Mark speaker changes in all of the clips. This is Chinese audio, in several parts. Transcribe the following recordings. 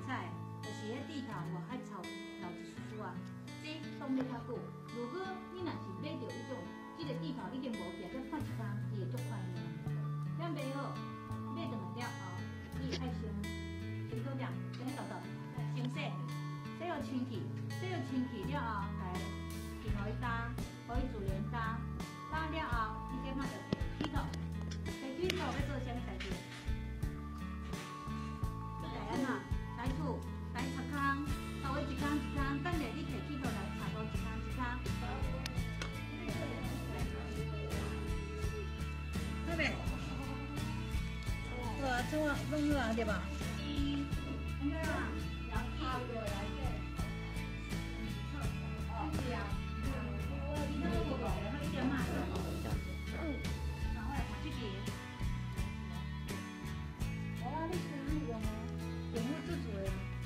Speaker 1: 菜，就是迄地头外海炒一丝啊，这冻要较久。如果你若是买着迄种，即个地头已经无起，再放一工，伊会足快的。咱买好，买2个了后，你爱先好点，先豆豆，先洗，洗好清气，洗好清气了后，来放互伊打，互伊自然打，打了后，你再放着起头，起头要做啥物代志？来安怎？来厝，来擦空，头尾一空一空，等下你摕起头来擦无一空一空。好袂？好啊，这我弄好啊，对吧？安怎啊？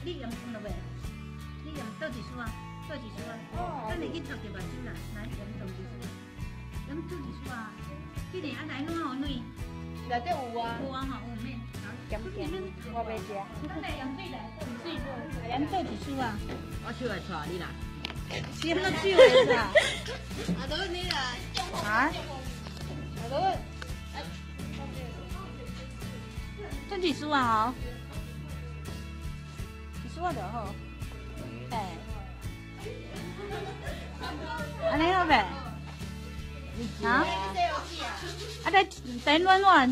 Speaker 1: 你盐放落未？你盐倒一丝啊，倒一丝啊。等下去烫着目睭啦，来盐倒一丝，盐倒一丝啊。既然啊来暖好软，
Speaker 2: 内底有啊。
Speaker 1: 有啊吼，有免。
Speaker 2: 咸咸，我袂食。
Speaker 1: 等下盐水来，水无，盐倒一丝啊。
Speaker 3: 我手来带你啦。
Speaker 1: 是那水的啦。
Speaker 2: 啊，都你啦。
Speaker 1: 啊？
Speaker 2: 啊，都。
Speaker 1: 倒一丝啊吼。我就好，哎，安尼好袂？啊？来暖，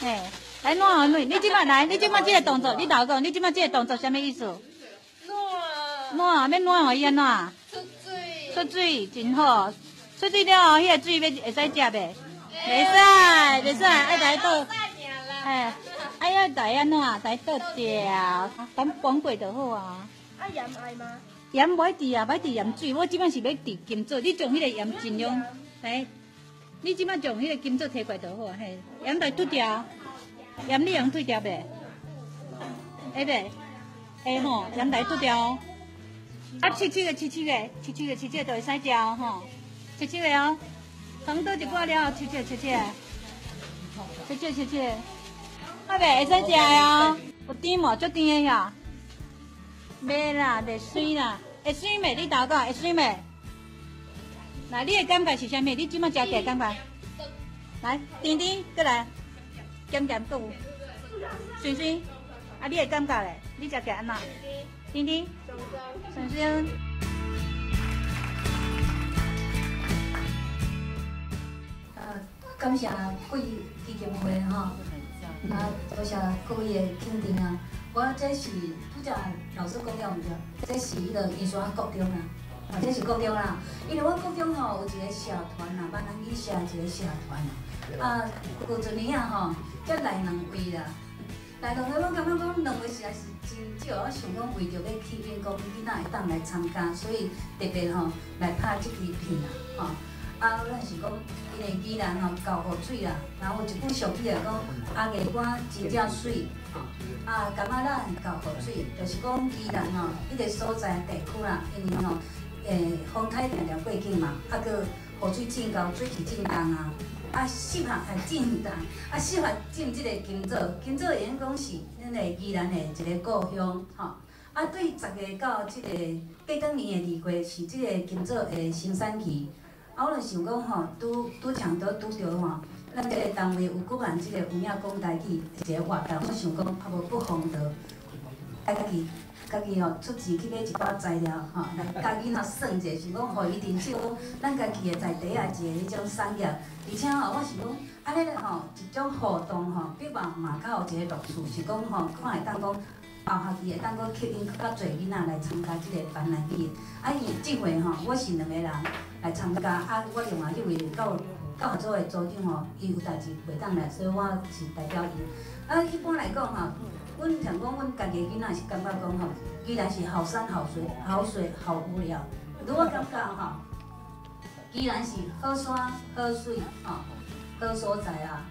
Speaker 1: 嘿，来暖，你即摆来，你即摆这个动作，你头讲，你即摆这个动作什么意思？暖，要暖互伊安怎？出水，真好。出水了后，迄个水会使食袂？袂使，爱来倒，哎。哎呀，来安怎？来倒掉，等崩过就好啊。
Speaker 2: 啊盐爱吗？
Speaker 1: 盐袂滴啊，歹滴盐水。我即摆是要滴金枣，你将迄个盐尽量来。你即摆将迄个金枣摕过来就好啊。嘿，盐来脱掉，盐你用脱掉袂？会袂？会吼，盐来脱掉。啊，切个就会使食吼，切个哦。放倒一寡了后，切。好袂，会使食哦。有甜无？足甜的遐。袂啦，袂水啦。会水袂？你头讲会水袂？来，你的感觉是啥物？你即摆食起感觉？来，甜，过来，咸，搁有，酸。啊，你的感觉咧？你食起安怎？甜，酸。
Speaker 4: 感谢贵基金会吼。多谢各位的肯定啊！我这是拄则老师讲了毋对，这是迄个宜山国中啦，这是国中啦。因为我国中吼有一个社团啦，闽南语社一个社团啦。有一年啊吼，才来2位啦。来2位，我感觉讲2位实在是真少，我想讲为着要吸引讲囡仔会当来参加，所以特别吼来拍这支片啦，吼。咱是讲，因为宜兰吼交河水啦，然后有一句俗语来讲，阿月关真正水，吼。柑仔咱交河水，就是讲宜兰吼，迄个所在地区啦，因为吼，风台定定过境嘛，个河水真高，水气真重啊，适合真重，适合种即个金枣，金枣会用讲是咱个宜兰的一个故乡，吼。对10月到即个8当年的2月是即个金枣的生产期。我就想讲吼，拄着吼，咱这个单位有举办即个有影讲台语一个活动，我想讲不妨着家己吼出钱去买一包材料吼，来家己若算者，是讲互伊认识讲咱家己的在地啊一个迄种产业，而且吼，我是讲安尼吼一种互动吼，比嘛较有一个乐趣，是讲吼看会当讲。后学期会当阁吸引较侪囡仔来参加即个班来语。伊即回吼，我是2个人来参加，我另外迄位教学组的组长吼，伊有代志袂当来，所以我是代表伊。一般来讲吼，阮像讲阮家己囡仔是感觉讲吼，既然是好山好水，好无聊。如我感觉吼，既然是好山好水吼，好所在啦，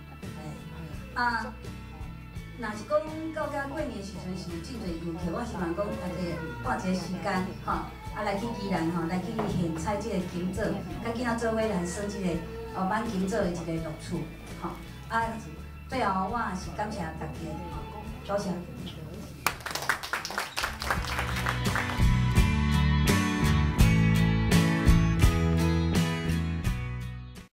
Speaker 4: 若是讲到甲过年时阵是有真侪游客，我希望讲大家换一个时间吼，来去宜兰吼，来去现采即个金枣，甲囡仔做伙来耍即个挽金枣的一个乐趣吼。最后我也是感谢大家，多谢。